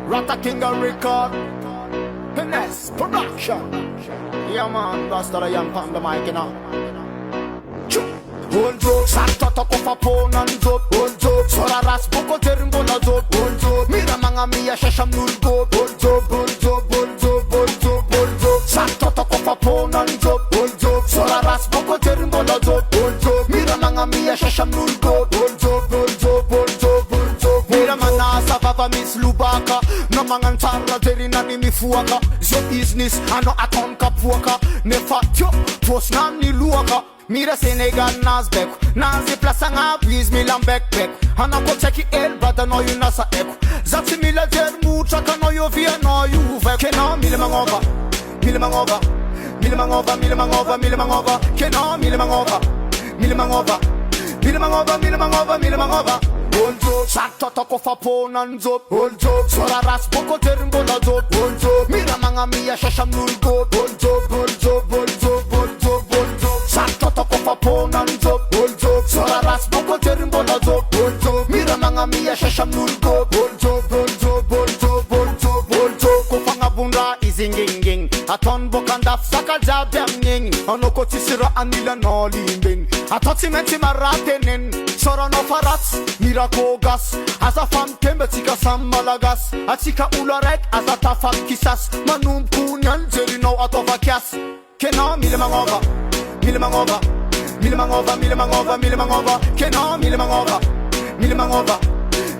Rata King of Record, Finesse Production. Yeah man, that's the young on the mic, you know. Hold up, Santa kofa pona nzop. Hold up, sora ras boko terimbo na zop. Hold up, mira manga mia shasham nulgo. Hold up, hold up, hold up, hold up, hold up. Santa kofa pona nzop. Hold up, sora ras boko terimbo na zop. Hold up, mira manga mia shasham nulgo. Hold up, hold up, hold up, hold up. Mira mana sababa Miss Lubaka. No mangan tara terina ni mifuaka. Zo business ano aton kapuaka. Ne fatyo, post na ni luaka. Mira Senegal Nasbek, Nazi Plaza Ngabis Milan backpack. Hana ko cheki el brother no you nasa eko. Zati mila jermu chaka no you via no you vek. Kena milimangova, milimangova, milimangova, milimangova, milimangova. Kena milimangova, milimangova, milimangova, milimangova, milimangova. Hold up, Santa kofa pona nzop. Hold up, sora ras boko terimbo na zop. Hold up, mira manga mia shasham nulgo. Hold up, hold up, hold up, hold up, hold up. Santa kofa pona nzop. Hold up, sora ras boko terimbo na zop. Hold up, mira manga mia shasham nulgo. Hold up, hold up, hold up, hold up, hold up. Kofa ngabunda izinging. Aton bokandaf saka jabem ning. Anoko tisira anila no limbing. Atoti menti maratenen. Sora no farats, miracle gas. As a fan tembetika sam malagas. Atika ularek as a tafak kisas. Manum kunyan jeri no atovakas. Kena milimangova, milimangova, milimangova, milimangova, milimangova. Kena milimangova, milimangova,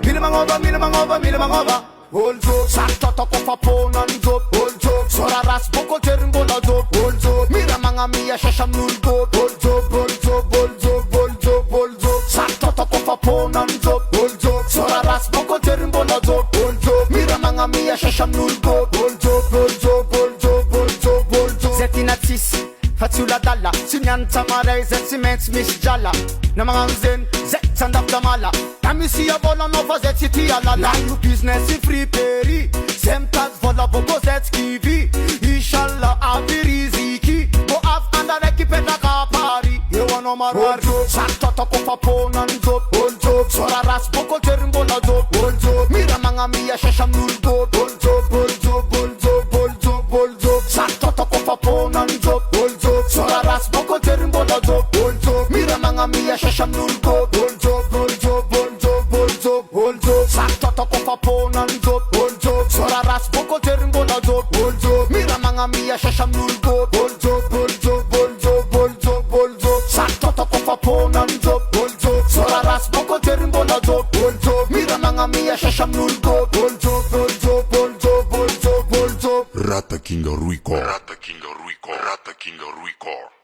milimangova, milimangova, milimangova. Hold up, Santa kofa pona nzop. Hold up, sora ras boko terimbo na zop. Hold up, mira manga mia shasham nulgo. Hold up, hold up, hold up, hold up, hold up. Santa kofa pona nzop. Hold up, sora ras boko terimbo na zop. Hold up, mira manga mia shasham nulgo. Hold up, hold up, hold up, hold up, hold up. Zetinatis, fatula dalla. Sinyanta mare zetiments miss jala. Namanzen zet and aftamala. Kamisi ya bola nova zetiti ala. Line business free peri. Semtas vola bogo zetskivi. Inshallah aviriziki. Go af anda rekipeta kapari. You wanna marwar. Santa kofa pona nzop. Hold up, sora ras boko terimbo na zop. Hold up, mira manga mia shasham nulgo. Hold up, hold up, hold up, hold up, hold up. Santa kofa pona nzop. Hold up, sora ras boko terimbo na zop. Hold up, mira manga mia shasham nulgo. Hold up, hold up, hold up, hold up, hold up. Santa kofa pona nzop. Hold up, sora ras boko terimbo na zop. Hold up, mira manga mia shasham nulgo. Hold up, hold up, hold up, hold up, hold up. Santa kofa pona nzop. Hold up, sora ras boko terimbo na zop. Hold up, mira manga mia shasham nulgo. Hold up, hold up, hold up, hold up, hold up. Rata King of Record. Rata King of Record. Rata King of Record.